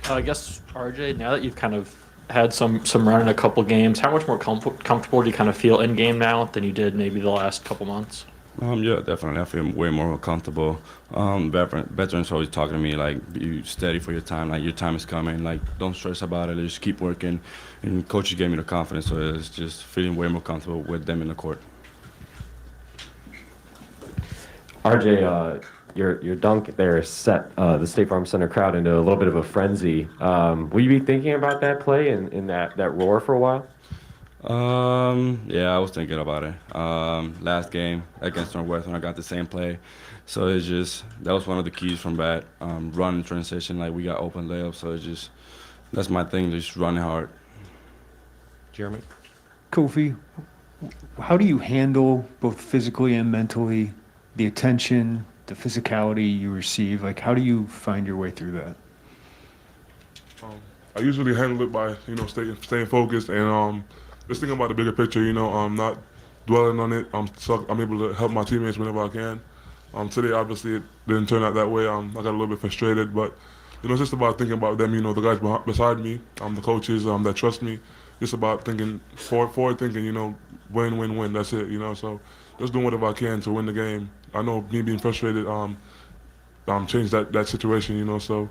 I guess, RJ, now that you've kind of had some run in a couple games, how much more comfortable do you kind of feel in game now than you did maybe the last couple months? Yeah, definitely. I feel way more comfortable. Veterans always talking to me like, "Be steady for your time. Like your time is coming. Like don't stress about it. Just keep working." And coaches gave me the confidence, so it's just feeling way more comfortable with them in the court. RJ, your dunk there set the State Farm Center crowd into a little bit of a frenzy. Will you be thinking about that play and that roar for a while? Yeah, I was thinking about it. Last game against Northwestern, I got the same play, so it's just that was one of the keys from that run transition. Like we got open layups, so it's just that's my thing, just running hard. Jeremy? Kofi, how do you handle both physically and mentally the attention, the physicality you receive? Like, how do you find your way through that? I usually handle it by staying focused and just thinking about the bigger picture. Not dwelling on it. So I'm able to help my teammates whenever I can. Today obviously it didn't turn out that way. I got a little bit frustrated, but it's just about thinking about them. The guys beside me, the coaches that trust me. Just about thinking forward thinking. Win, win, win. That's it. So just doing whatever I can to win the game. I know me being frustrated changed that situation. So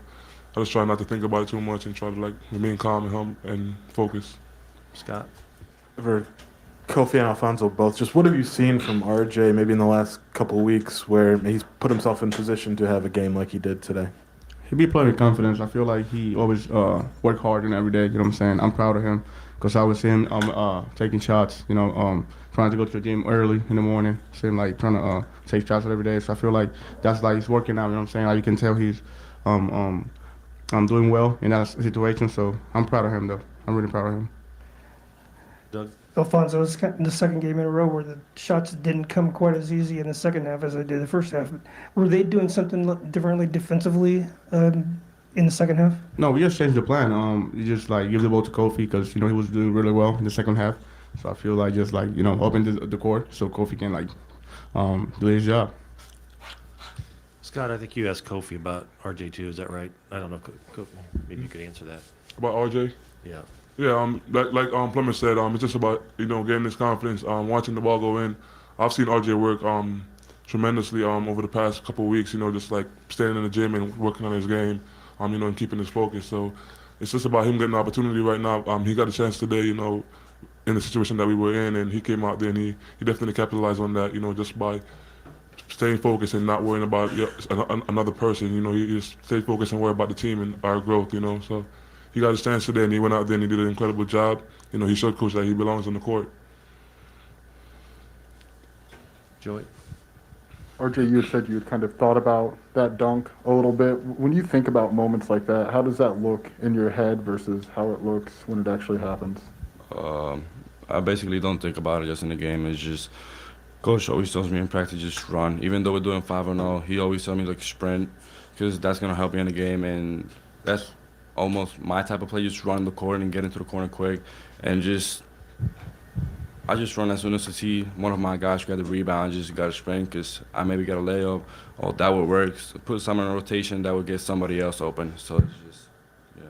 I just try not to think about it too much and try to remain calm and and focus. Scott? For Kofi and Alfonso both, just what have you seen from RJ maybe in the last couple of weeks where he's put himself in position to have a game like he did today? He be playing with confidence. I feel like he always work hard and every day. You know what I'm saying? I'm proud of him because I was him taking shots. Trying to go to the gym early in the morning. Seeing like trying to take shots every day. So I feel like that's like he's working out. You know what I'm saying? Like you can tell he's I'm doing well in that situation. So I'm proud of him though. I'm really proud of him. Doug? Alfonso, it's the second game in a row where the shots didn't come quite as easy in the second half as they did the first half. Were they doing something differently defensively in the second half? No, we just changed the plan. You just like give the ball to Kofi because he was doing really well in the second half. So I feel like just open the court so Kofi can do his job. Scott, I think you asked Kofi about RJ too. Is that right? I don't know. Maybe you could answer that. About RJ? Yeah. Yeah, Plummer said, it's just about getting this confidence, watching the ball go in. I've seen RJ work tremendously over the past couple of weeks. Just like staying in the gym and working on his game, and keeping his focus. So it's just about him getting the opportunity right now. He got a chance today, in the situation that we were in, and he came out there and he definitely capitalized on that. Just by staying focused and not worrying about another person. He just stayed focused and worried about the team and our growth. So. He got his chance today, and he went out there and he did an incredible job. He showed coach that he belongs on the court. Joey? RJ, you had said you had kind of thought about that dunk a little bit. When you think about moments like that, how does that look in your head versus how it looks when it actually happens? I basically don't think about it just in the game. It's just coach always tells me in practice just run. Even though we're doing 5-0, he always tells me sprint because that's gonna help me in the game, and that's almost my type of play, just run the court and get into the corner quick, and I just run as soon as I see one of my guys got the rebound, just got to sprint because I maybe got a layup, or that would work. So put someone in rotation that would get somebody else open. So it's just, yeah.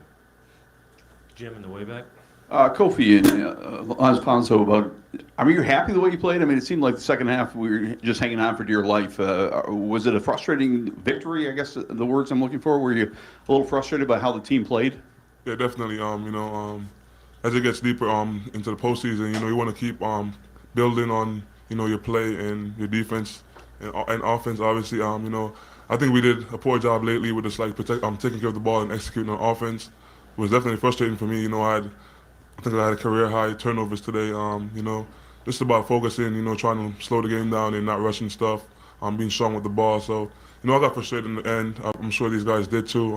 Jim in the way back. Kofi and Alfonso, are you happy the way you played? I mean, it seemed like the second half we were just hanging on for dear life. Was it a frustrating victory, I guess the words I'm looking for? Were you a little frustrated by how the team played? Yeah, definitely. As it gets deeper into the postseason, you want to keep building on your play and your defense and offense. Obviously, I think we did a poor job lately with just taking care of the ball and executing on offense. It was definitely frustrating for me. I think I had a career high turnovers today. Just about focusing, trying to slow the game down and not rushing stuff, being strong with the ball. So, I got frustrated in the end. I'm sure these guys did too.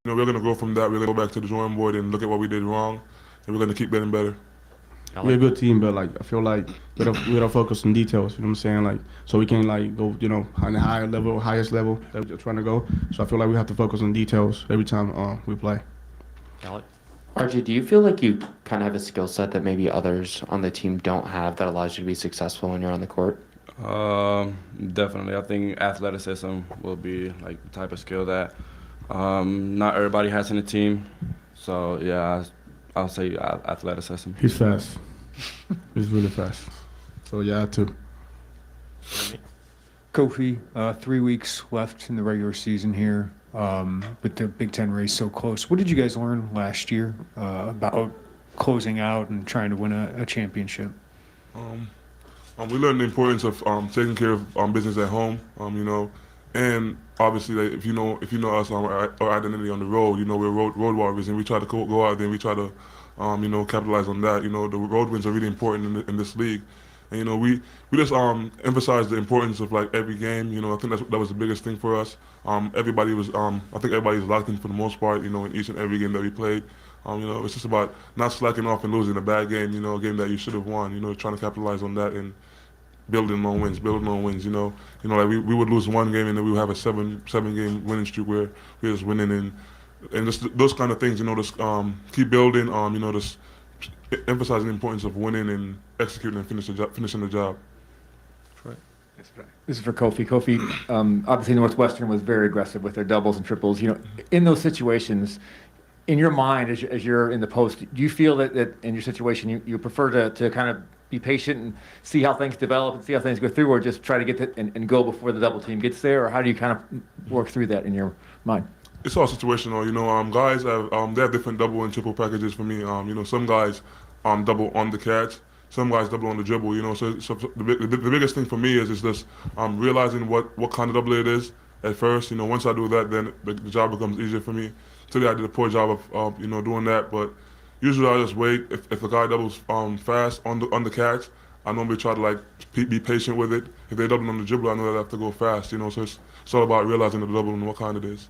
We're going to go from that. We're going to go back to the drawing board and look at what we did wrong, and we're going to keep getting better. We're a good team, but I feel like we don't focus on details. You know what I'm saying? So we can go, on the higher level, highest level that we're trying to go. So I feel like we have to focus on details every time we play. Alec? RJ, do you feel like you kind of have a skill set that maybe others on the team don't have that allows you to be successful when you're on the court? Definitely. I think athleticism will be the type of skill that Not everybody has in the team, so yeah, I'll say athleticism. He's fast. He's really fast. So yeah, too. Kofi, 3 weeks left in the regular season here, with the Big Ten race so close. What did you guys learn last year about closing out and trying to win a championship? We learned the importance of taking care of business at home, and obviously, like, if you know us, our identity on the road, we're road warriors, and we try to go out there and we try to, capitalize on that. The road wins are really important in this league, and we just emphasize the importance of like every game. I think that was the biggest thing for us. Everybody was, I think everybody was locked in for the most part. In each and every game that we played. It's just about not slacking off and losing a bad game. A game that you should have won. Trying to capitalize on that and building on wins. Like we would lose one game and then we would have a seven game winning streak where we're just winning and just those kind of things. Just keep building. Just emphasizing the importance of winning and executing and finishing the job. This is for Kofi. Kofi, obviously Northwestern was very aggressive with their doubles and triples. In those situations, in your mind, as you're in the post, do you feel that in your situation you prefer to kind of be patient and see how things develop and see how things go through, or just try to get and go before the double team gets there, or how do you kind of work through that in your mind? It's all situational, guys have they have different double and triple packages for me. Some guys double on the catch, some guys double on the dribble. So the biggest thing for me is just realizing what kind of double it is at first. Once I do that, then the job becomes easier for me. Today I did a poor job of doing that, but usually I just wait. If a guy doubles fast on the catch, I normally try to be patient with it. If they double on the dribble, I know that I have to go fast. So it's all about realizing the double and what kind it is.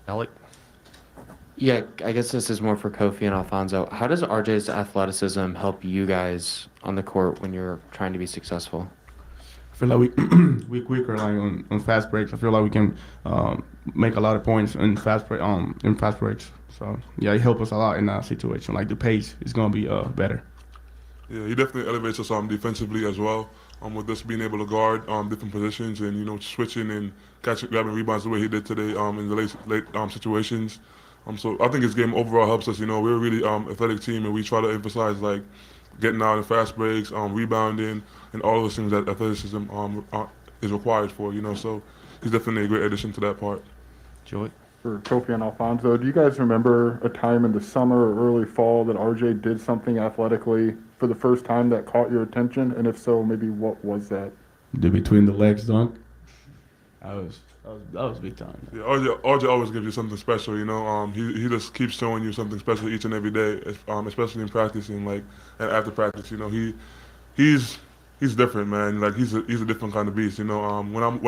Alec? Yeah, I guess this is more for Kofi and Alfonso. How does RJ's athleticism help you guys on the court when you're trying to be successful? I feel like we quicker like on fast breaks. I feel like we can make a lot of points in fast breaks. So yeah, it helps us a lot in that situation. Like the pace is gonna be better. Yeah, he definitely elevates us defensively as well. With us being able to guard different positions and switching and grabbing rebounds the way he did today in the late situations. So I think his game overall helps us. We're a really athletic team, and we try to emphasize getting out in fast breaks, rebounding, and all those things that athleticism is required for. So he's definitely a great addition to that part. Joey? For Kofi and Alfonso, do you guys remember a time in the summer or early fall that RJ did something athletically for the first time that caught your attention? And if so, maybe what was that? The between the legs dunk. That was big time. Yeah, RJ always gives you something special. He just keeps showing you something special each and every day, especially in practice and after practice. He's different, man. He's a different kind of beast. When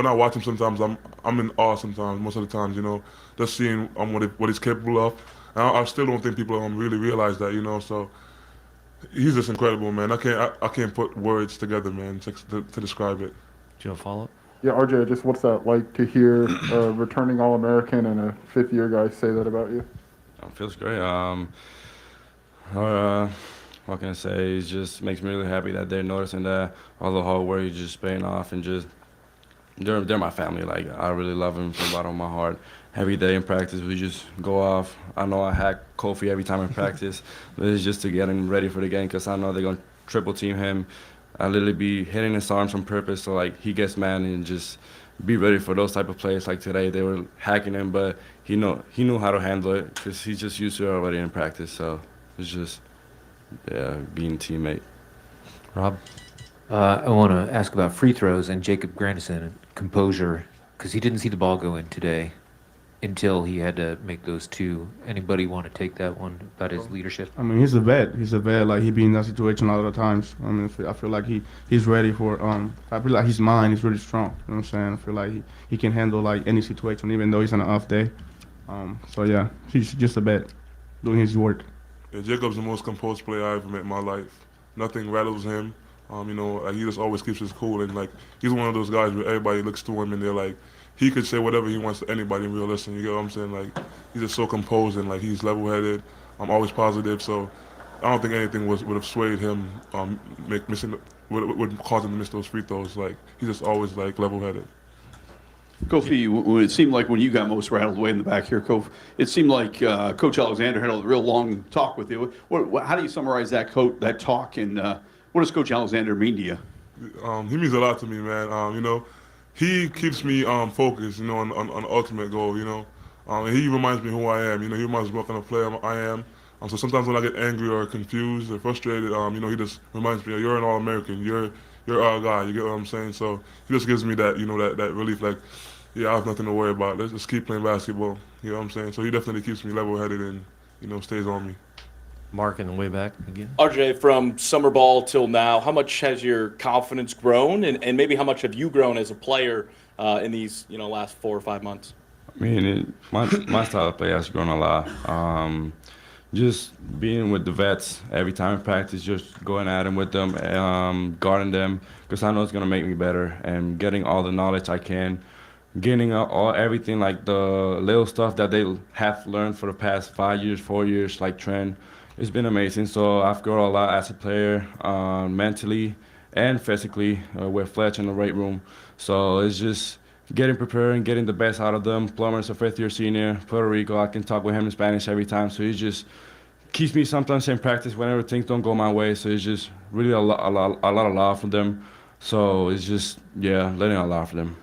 I watch him, sometimes I'm in awe. Sometimes, most of the times, just seeing what he's capable of. And I still don't think people really realize that. So he's just incredible, man. I can't put words together, man, to describe it. Do you have a follow-up? Yeah, RJ, just what's that like to hear a returning All-American and a fifth-year guy say that about you? It feels great. What can I say? It just makes me really happy that they're noticing that all the hard work is just paying off, and just they're my family. I really love them from the bottom of my heart. Every day in practice, we just go off. I know I hack Kofi every time in practice, but it's just to get him ready for the game because I know they're gonna triple team him. I literally be hitting his arms on purpose so he gets mad and just be ready for those type of plays. Like today, they were hacking him, but he knew how to handle it because he's just used to it already in practice. So it's just being a teammate. Rob? I want to ask about free throws and Jacob Grandison and composure, because he didn't see the ball go in today until he had to make those two. Anybody want to take that one about his leadership? I mean, he's a vet. He be in that situation a lot of times. I mean, I feel like he's ready for. I feel like his mind is really strong. You know what I'm saying? I feel like he can handle any situation, even though he's on an off day. So yeah, he's just a vet, doing his work. Yeah, Jacob's the most composed player I ever met in my life. Nothing rattles him. He just always keeps his cool, and he's one of those guys where everybody looks to him and they're he could say whatever he wants to anybody and we'll listen. You get what I'm saying? He's just so composed and he's level-headed. Always positive. So I don't think anything would have swayed him would cause him to miss those free throws. He's just always level-headed. Kofi, it seemed like when you got most rattled way in the back here, Kofi, it seemed like Coach Alexander had a real long talk with you. How do you summarize that talk, and what does Coach Alexander mean to you? He means a lot to me, man. He keeps me focused, on the ultimate goal, and he reminds me who I am. He reminds me what kind of player I am. So sometimes when I get angry or confused or frustrated, he just reminds me, you're an All-American. You're our guy. You get what I'm saying? So he just gives me that, that relief. Like, yeah, I have nothing to worry about. Let's just keep playing basketball. You know what I'm saying? So he definitely keeps me level-headed and, stays on me. Mark in the way back again. RJ, from summer ball till now, how much has your confidence grown, and maybe how much have you grown as a player in these last 4 or 5 months? I mean, my style of play has grown a lot. Just being with the vets every time in practice, just going at them with them, guarding them, because I know it's gonna make me better, and getting all the knowledge I can, getting everything like the little stuff that they have learned for the past 5 years, 4 years, like Trent. It's been amazing. So I've grown a lot as a player, mentally and physically, with Fletch in the weight room. So it's just getting prepared and getting the best out of them. Plummer's a fifth-year senior, Puerto Rico. I can talk with him in Spanish every time. So he just keeps me sometimes in practice whenever things don't go my way. So it's just really a lot of love from them. So it's just, letting a lot from them.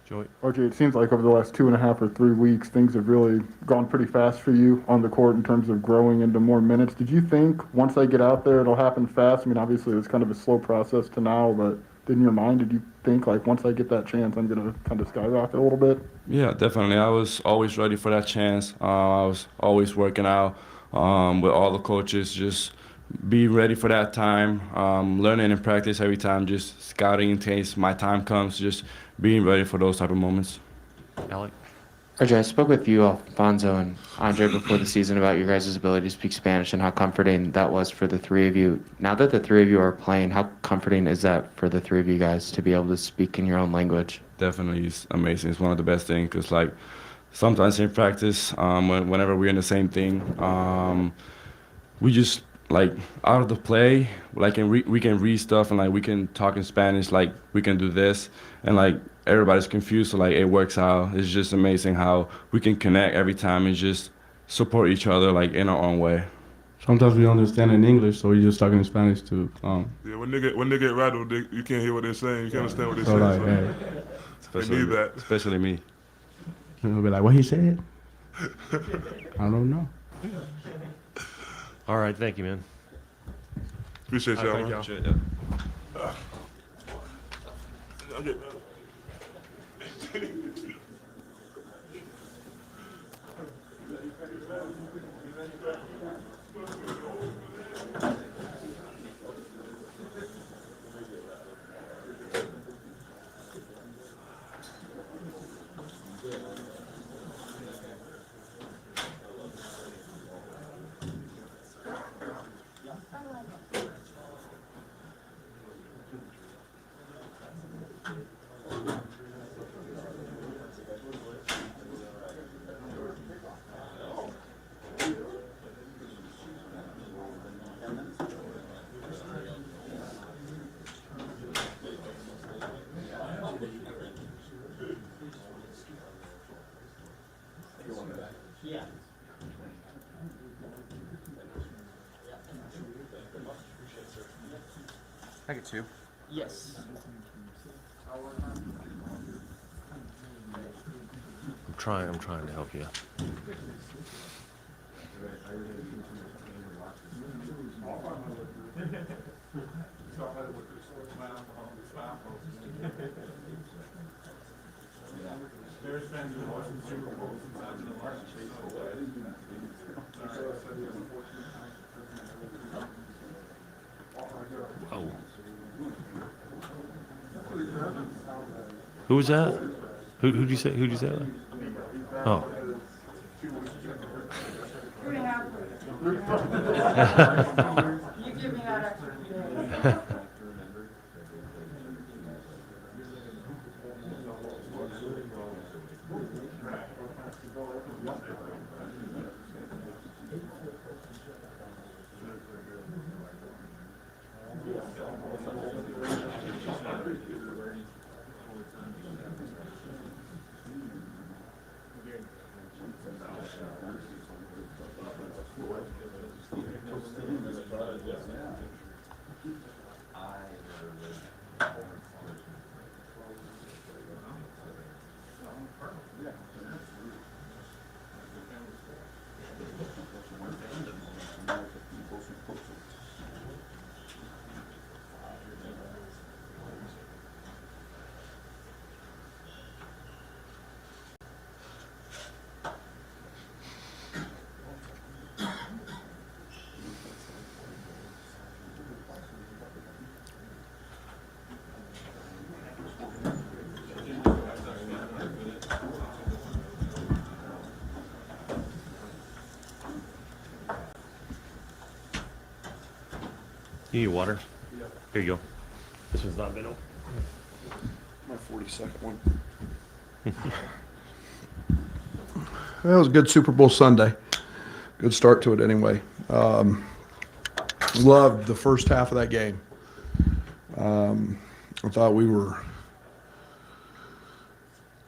Joey. RJ, it seems like over the last 2.5 or 3 weeks, things have really gone pretty fast for you on the court in terms of growing into more minutes. Did you think once I get out there, it'll happen fast? I mean, obviously, it was kind of a slow process to now, but in your mind, did you think, like, once I get that chance, I'm going to kind of skyrocket a little bit? Yeah, definitely. I was always ready for that chance. I was always working out with all the coaches, just be ready for that time, learning and practice every time, just scouting in case my time comes, just being ready for those type of moments. Alec. RJ, I spoke with you, Alfonso, and Andre before the season about your guys' ability to speak Spanish and how comforting that was for the three of you. Now that the three of you are playing, how comforting is that for the three of you guys to be able to speak in your own language? Definitely, it's amazing. It's one of the best things because, like, sometimes in practice, whenever we're in the same thing, we just, like, out of the play, like, we can read stuff and, like, we can talk in Spanish, like, we can do this, and, like, everybody's confused, so, like, it works out. It's just amazing how we can connect every time and just support each other, like, in our own way. Sometimes we don't understand in English, so we just talking in Spanish too. Yeah, when they get rattled, you can't hear what they're saying. You can't understand what they're So saying. like, So they need that. Especially me. We'll be like, what he said? I don't know. All right, thank you, man. Appreciate y'all, man. Appreciate it. I get two. Yes. I'm trying to help you. Oh. Who was that? Who'd you say? Who'd you say that? Oh. You give me that extra. You need water? Here you go. This one's not been open. My 42nd one. That was a good Super Bowl Sunday. Good start to it anyway. Loved the first half of that game. I thought we were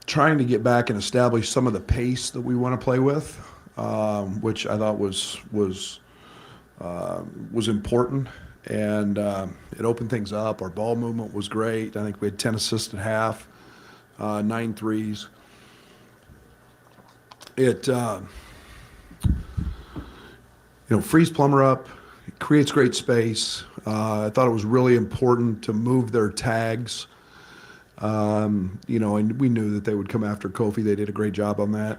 trying to get back and establish some of the pace that we want to play with, which I thought was important. And it opened things up. Our ball movement was great. I think we had 10 assists at half, 9 threes. It, frees Plummer up. It creates great space. I thought it was really important to move their tags. And we knew that they would come after Kofi. They did a great job on that.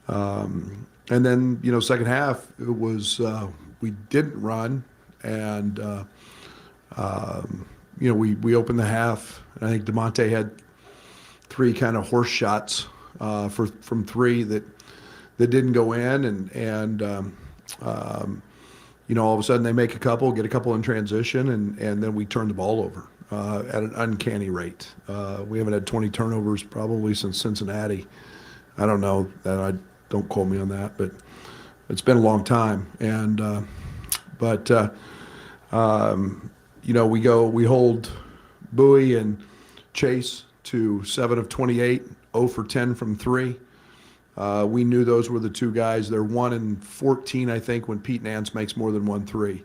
And then, second half, it was we didn't run. And, we opened the half. And I think DeMonte had 3 kind of horse shots from 3 that didn't go in. And all of a sudden they make a couple, get a couple in transition, and then we turn the ball over at an uncanny rate. We haven't had 20 turnovers probably since Cincinnati. I don't know. Don't quote me on that, but it's been a long time. And we hold Bowie and Chase to 7 of 28, 0 for 10 from 3. We knew those were the 2 guys. They're 1 and 14, I think, when Pete Nance makes more than 1 3.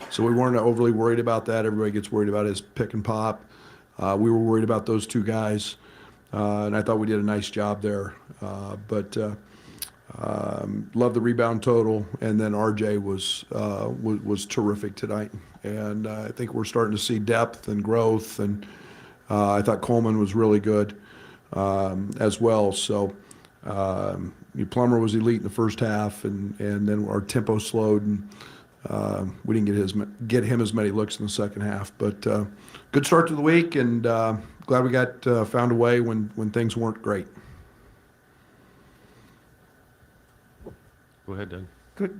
So we weren't overly worried about that. Everybody gets worried about his pick and pop. We were worried about those 2 guys, and I thought we did a nice job there. Love the rebound total, and then RJ was terrific tonight. And I think we're starting to see depth and growth, and I thought Coleman was really good as well. So Plummer was elite in the first half, and then our tempo slowed, and we didn't get him as many looks in the second half. But good start to the week, and glad we got found a way when things weren't great. Go ahead, Doug.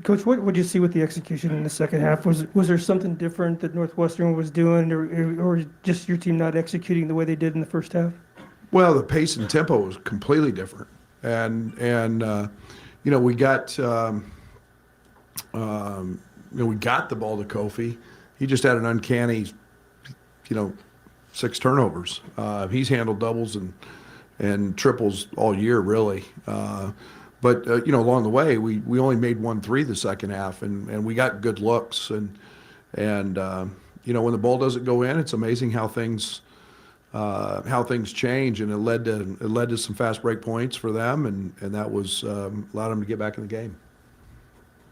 Coach, what did you see with the execution in the second half? Was there something different that Northwestern was doing, or just your team not executing the way they did in the first half? Well, the pace and tempo was completely different, and we got we got the ball to Kofi. He just had an uncanny, 6 turnovers. He's handled doubles and triples all year, really. But along the way, we only made 1 3 the second half, and we got good looks. And when the ball doesn't go in, it's amazing how things change. And it led to some fast break points for them, and that was allowed them to get back in the game.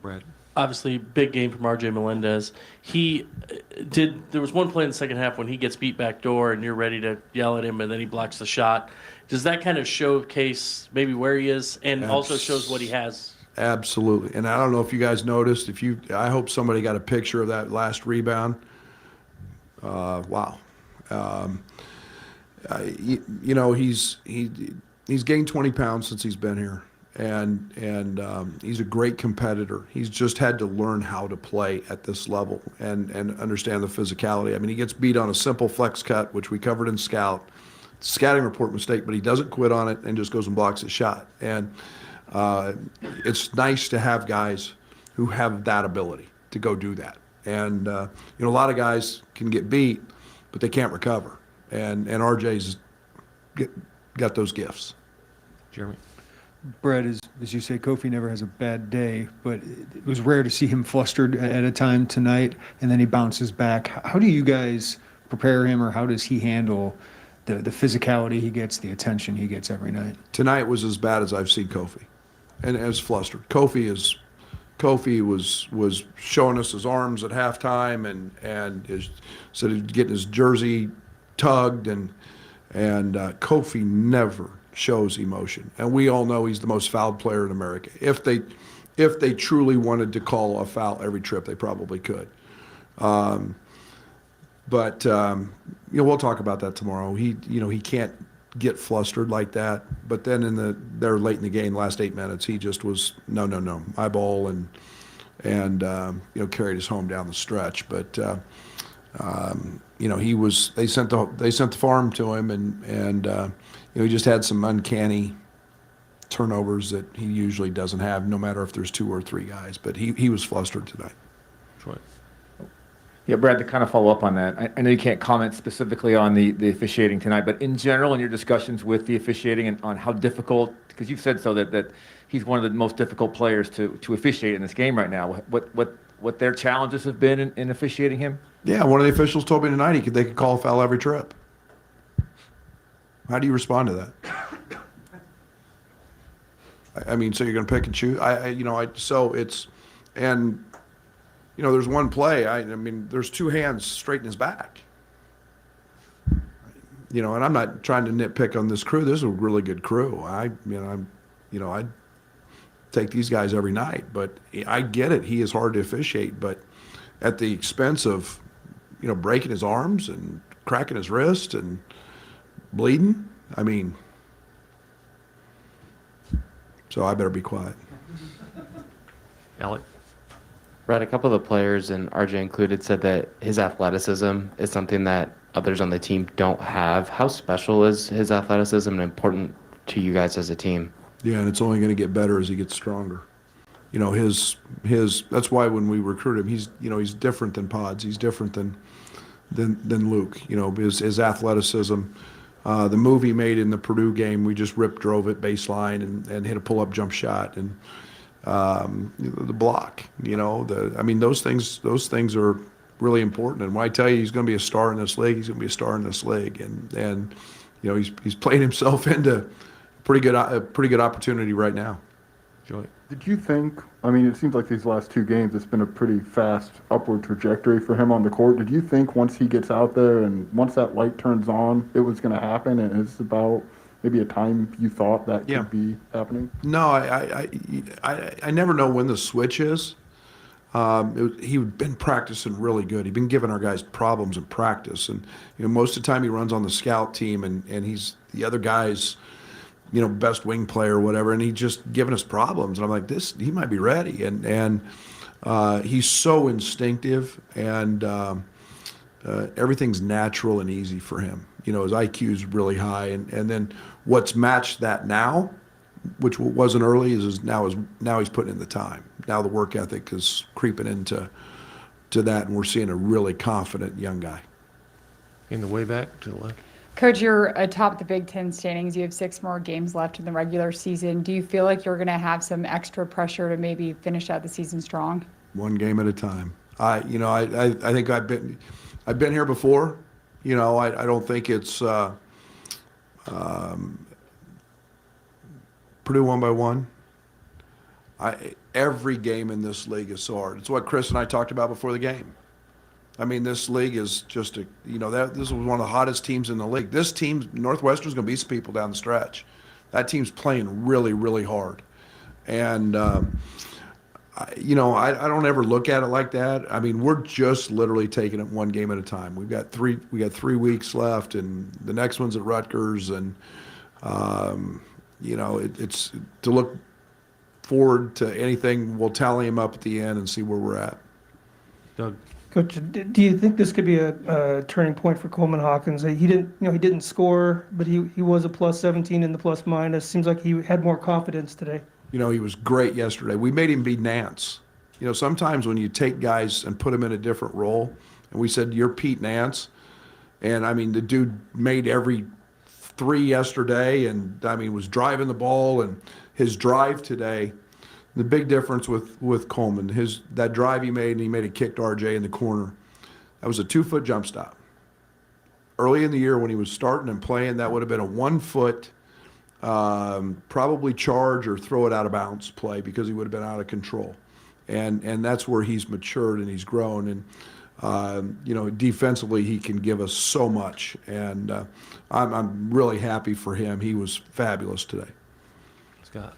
Brad. Obviously, big game from RJ Melendez. There was one play in the second half when he gets beat back door, and you're ready to yell at him, and then he blocks the shot. Does that kind of showcase maybe where he is, and also shows what he has? Absolutely. And I don't know if you guys noticed. I hope somebody got a picture of that last rebound. Wow. He's gained 20 pounds since he's been here, and he's a great competitor. He's just had to learn how to play at this level and understand the physicality. I mean, he gets beat on a simple flex cut, which we covered in scouting report mistake, but he doesn't quit on it and just goes and blocks a shot. And it's nice to have guys who have that ability to go do that. And a lot of guys can get beat, but they can't recover. And RJ's got those gifts. Jeremy. Brett, as you say, Kofi never has a bad day, but it was rare to see him flustered at a time tonight, and then he bounces back. How do you guys prepare him, or how does he handle the physicality he gets, the attention he gets every night? Tonight was as bad as I've seen Kofi, and as flustered. Kofi was showing us his arms at halftime, and said he's getting his jersey tugged, and Kofi never shows emotion, and we all know he's the most fouled player in America. If they truly wanted to call a foul every trip, they probably could. But we'll talk about that tomorrow. He can't get flustered like that. But then they're late in the game, last 8 minutes, he just was no, eyeball and carried us home down the stretch. But they sent the farm to him, and he just had some uncanny turnovers that he usually doesn't have, no matter if there's 2 or 3 guys. But he was flustered tonight. Troy. Yeah, Brad, to kind of follow up on that, I know you can't comment specifically on the officiating tonight, but in general, in your discussions with the officiating and on how difficult, because you've said so that he's one of the most difficult players to officiate in this game right now, what their challenges have been in officiating him? Yeah, one of the officials told me tonight they could call a foul every trip. How do you respond to that? I mean, so you're going to pick and choose? There's one play. I mean, there's 2 hands straight in his back. And I'm not trying to nitpick on this crew. This is a really good crew. I'd take these guys every night, but I get it. He is hard to officiate, but at the expense of, breaking his arms and cracking his wrist and bleeding. I mean, so I better be quiet. Alec? Brett, a couple of the players, and RJ included, said that his athleticism is something that others on the team don't have. How special is his athleticism and important to you guys as a team? Yeah, and it's only going to get better as he gets stronger. His that's why when we recruit him, he's different than Pods. He's different than Luke. His athleticism. The move he made in the Purdue game, we just drove it baseline and hit a pull-up jump shot, and the block. Those things are really important. And when I tell you he's going to be a star in this league, he's going to be a star in this league. And he's playing himself into a pretty good opportunity right now. Joy. Did you think, it seems like these last 2 games, it's been a pretty fast upward trajectory for him on the court. Did you think once he gets out there and once that light turns on, it was going to happen? And it's about maybe a time you thought that could be happening? No, I never know when the switch is. He'd been practicing really good. He'd been giving our guys problems in practice. And, most of the time he runs on the scout team and he's the other guy's, best wing player or whatever. And he's just giving us problems. And I'm like, he might be ready. And he's so instinctive, and everything's natural and easy for him. His IQ is really high. And then what's matched that now, which wasn't early, is now he's putting in the time. Now the work ethic is creeping into that, and we're seeing a really confident young guy. In the way back to the left. Coach, you're atop the Big Ten standings. You have 6 more games left in the regular season. Do you feel like you're going to have some extra pressure to maybe finish out the season strong? One game at a time. I think I've been here before. I don't think it's Purdue won by 1. Every game in this league is so hard. It's what Chris and I talked about before the game. This league is just this was one of the hottest teams in the league. This team, Northwestern's going to beat some people down the stretch. That team's playing really, really hard. And, I don't ever look at it like that. We're just literally taking it one game at a time. We got 3 weeks left, and the next one's at Rutgers. And, it's to look forward to anything. We'll tally them up at the end and see where we're at. Doug. Coach, do you think this could be a turning point for Coleman Hawkins? He didn't score, but he was a plus 17 in the plus minus. Seems like he had more confidence today. He was great yesterday. We made him be Nance. Sometimes when you take guys and put them in a different role, and we said, you're Pete Nance, and the dude made every 3 yesterday, and I mean was driving the ball, and his drive today. The big difference with Coleman, that drive he made, and he made a kick to RJ in the corner. That was a 2-foot jump stop. Early in the year when he was starting and playing, that would have been a 1-foot, probably charge or throw it out of bounds play because he would have been out of control. And that's where he's matured and he's grown. And you know, defensively he can give us so much. And I'm really happy for him. He was fabulous today. Scott.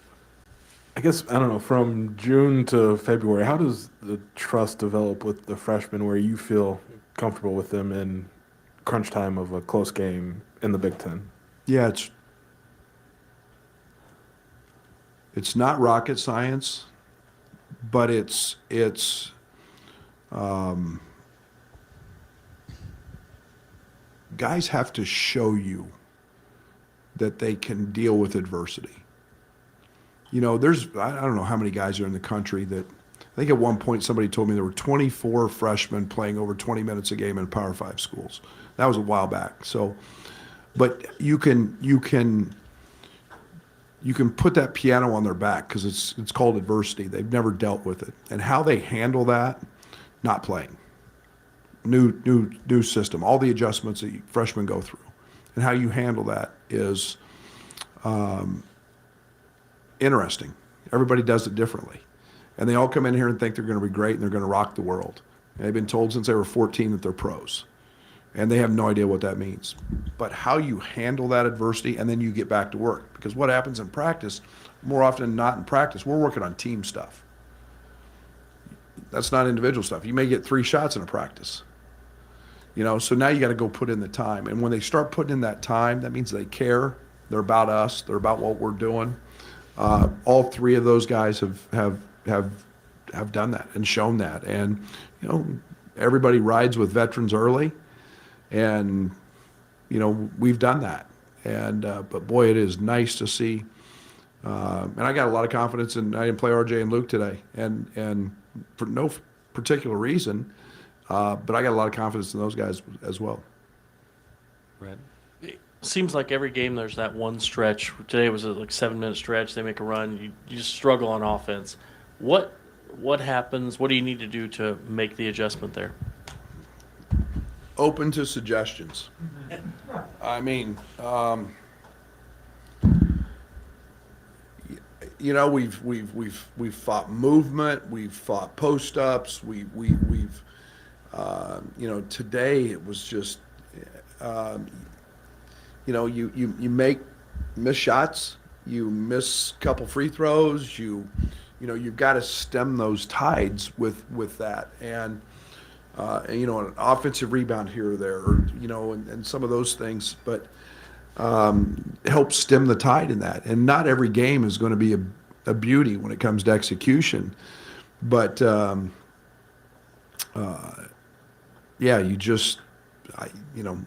I guess, I don't know, from June to February, how does the trust develop with the freshmen where you feel comfortable with them in crunch time of a close game in the Big Ten? Yeah, it's not rocket science, but it's guys have to show you that they can deal with adversity. You know, I don't know how many guys are in the country that, I think at one point somebody told me there were 24 freshmen playing over 20 minutes a game in Power 5 schools. That was a while back. So, but you can put that piano on their back because it's called adversity. They've never dealt with it. And how they handle that, not playing. New system, all the adjustments that freshmen go through. And how you handle that is interesting. Everybody does it differently. And they all come in here and think they're going to be great and they're going to rock the world. And they've been told since they were 14 that they're pros. And they have no idea what that means. But how you handle that adversity and then you get back to work. Because what happens in practice, more often than not in practice, we're working on team stuff. That's not individual stuff. You may get 3 shots in a practice. You know, so now you got to go put in the time. And when they start putting in that time, that means they care. They're about us. They're about what we're doing. All 3 of those guys have done that and shown that. And, you know, everybody rides with veterans early. And, you know, we've done that. And, but boy, it is nice to see. And I got a lot of confidence in, I didn't play RJ and Luke today. And for no particular reason, but I got a lot of confidence in those guys as well. Brad? It seems like every game there's that one stretch. Today was a 7-minute stretch. They make a run. You just struggle on offense. What happens? What do you need to do to make the adjustment there? Open to suggestions. I mean, you know, we've fought movement, we've fought post ups, we've you know, today it was just, you know, you miss shots, you miss a couple free throws, you know, you've got to stem those tides with that. And you know, an offensive rebound here or there, or, you know, and some of those things, but help stem the tide in that. And not every game is going to be a beauty when it comes to execution, but yeah, you just, you know,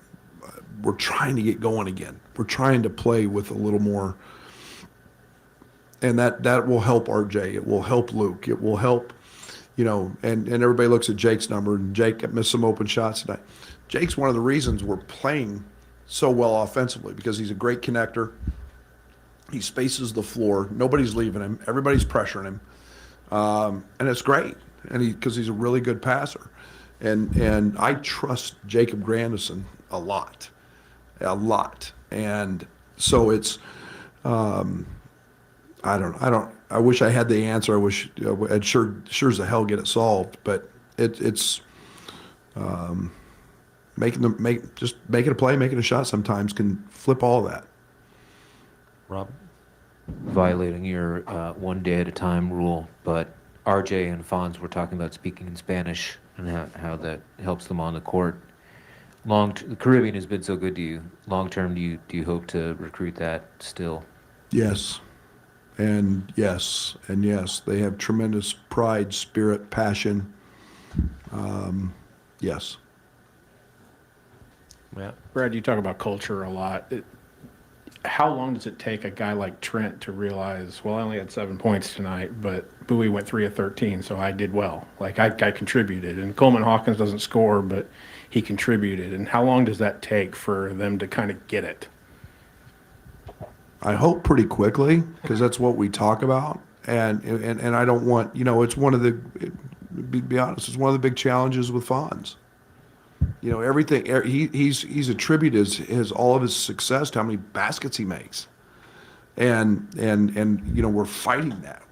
we're trying to get going again. We're trying to play with a little more, and that will help RJ. It will help Luke. It will help. You know, and everybody looks at Jake's number, and Jake missed some open shots tonight. Jake's one of the reasons we're playing so well offensively because he's a great connector. He spaces the floor. Nobody's leaving him. Everybody's pressuring him, and it's great. And because he's a really good passer, and I trust Jacob Grandison a lot. And so it's, I wish I had the answer. I wish I'd sure as the hell get it solved. But it's making a play, making a shot sometimes can flip all of that. Rob? Violating your one day at a time rule, but RJ and Fonz were talking about speaking in Spanish and how that helps them on the court. The Caribbean has been so good to you. Long term, do you hope to recruit that still? Yes. And yes, they have tremendous pride, spirit, passion. Yes. Yeah. Brad, you talk about culture a lot. How long does it take a guy like Trent to realize, well, I only had 7 points tonight, but Bowie went 3 of 13, so I did well. Like, I contributed. And Coleman Hawkins doesn't score, but he contributed. And how long does that take for them to kind of get it? I hope pretty quickly, because that's what we talk about. And I don't want, it's one of the, be honest, it's one of the big challenges with Fonz. Everything, he's attributed his all of his success to how many baskets he makes. And we're fighting that.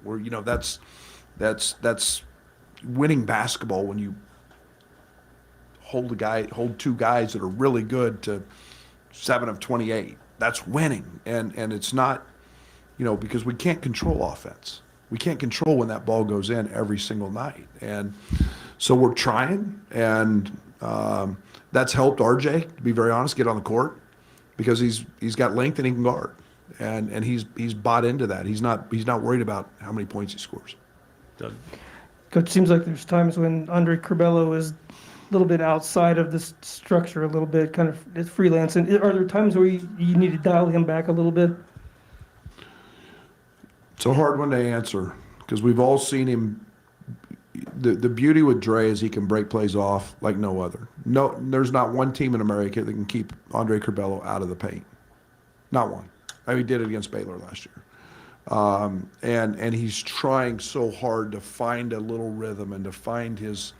That's winning basketball when you hold two guys that are really good to 7 of 28. That's winning. And it's not, because we can't control offense. We can't control when that ball goes in every single night. And so we're trying, and that's helped RJ, to be very honest, get on the court, because he's got length and he can guard. And he's bought into that. He's not worried about how many points he scores. Coach, it seems like there's times when Andre Curbelo is a little bit outside of this structure, a little bit kind of freelance. And are there times where you need to dial him back a little bit? It's a hard one to answer, because we've all seen him. The beauty with Dre is he can break plays off like no other. No, there's not one team in America that can keep Andre Curbelo out of the paint. Not one. I mean, he did it against Baylor last year. And he's trying so hard to find a little rhythm and to find his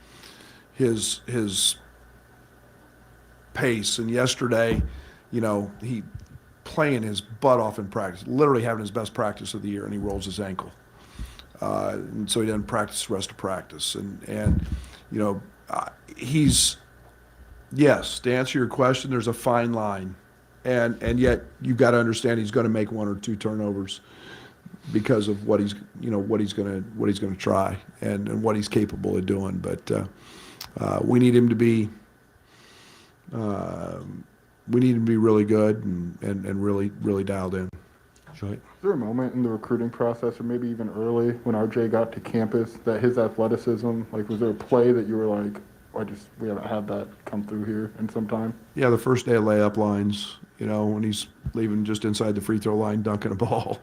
pace. And yesterday, he playing his butt off in practice, literally having his best practice of the year, and he rolls his ankle. And so he doesn't practice the rest of practice. He's, yes, to answer your question, there's a fine line. And yet you've got to understand he's going to make 1 or 2 turnovers because of what he's going to try and what he's capable of doing. But we need him to be really good and really dialed in. Is there a moment in the recruiting process, or maybe even early, when RJ got to campus, that his athleticism, was there a play that you were like, we haven't had that come through here in some time? Yeah, the first day of layup lines, when he's leaving just inside the free throw line, dunking a ball.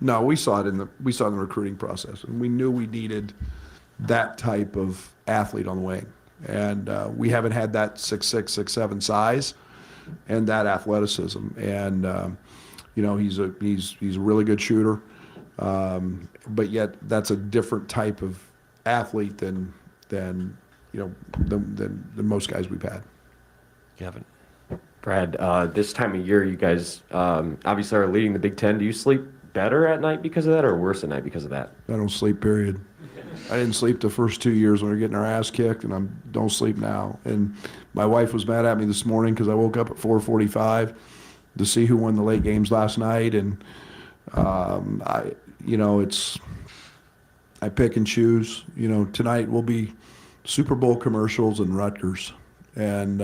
No, we saw it in the recruiting process, and we knew we needed that type of athlete on the wing. And we haven't had that 6'6", 6'7" size and that athleticism. And he's a really good shooter, but yet that's a different type of athlete than most guys we've had. Kevin. Brad, this time of year, you guys obviously are leading the Big Ten. Do you sleep better at night because of that, or worse at night because of that? I don't sleep, period. I didn't sleep the first 2 years when we were getting our ass kicked, and I don't sleep now. And my wife was mad at me this morning because I woke up at 4:45 to see who won the late games last night, and I pick and choose. Tonight will be Super Bowl commercials and Rutgers, and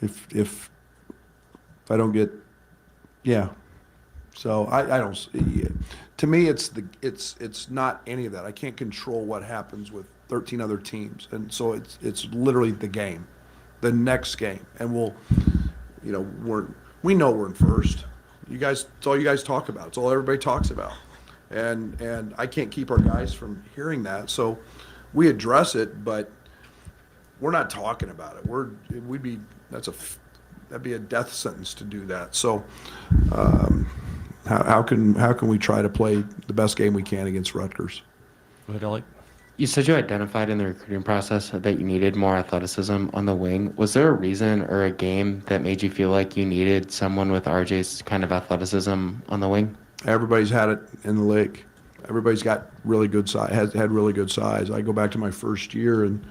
if I don't get, yeah. So I don't. To me, it's not any of that. I can't control what happens with 13 other teams, and so it's literally the game, the next game, and we know we're in first. You guys, it's all you guys talk about. It's all everybody talks about, and I can't keep our guys from hearing that. So we address it, but we're not talking about it. That'd be a death sentence to do that. So how can we try to play the best game we can against Rutgers? Go ahead, Ellie. You said you identified in the recruiting process that you needed more athleticism on the wing. Was there a reason or a game that made you feel like you needed someone with RJ's kind of athleticism on the wing? Everybody's had it in the league. Everybody's got really good size. Had really good size. I go back to my first year, and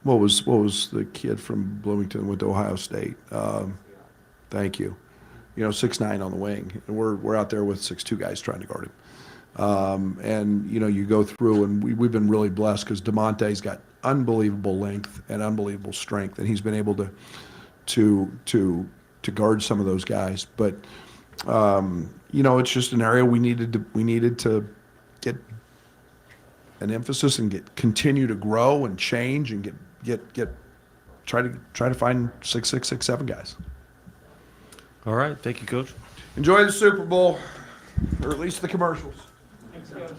what was the kid from Bloomington went to Ohio State? Thank you. 6'9" on the wing, and we're out there with 6'2" guys trying to guard him. And you go through, and we've been really blessed because DeMonte's got unbelievable length and unbelievable strength, and he's been able to guard some of those guys. But it's just an area we needed to get an emphasis and continue to grow and change and try to find 6'6", 6'7" guys. All right, thank you, Coach. Enjoy the Super Bowl, or at least the commercials. Thanks, Coach.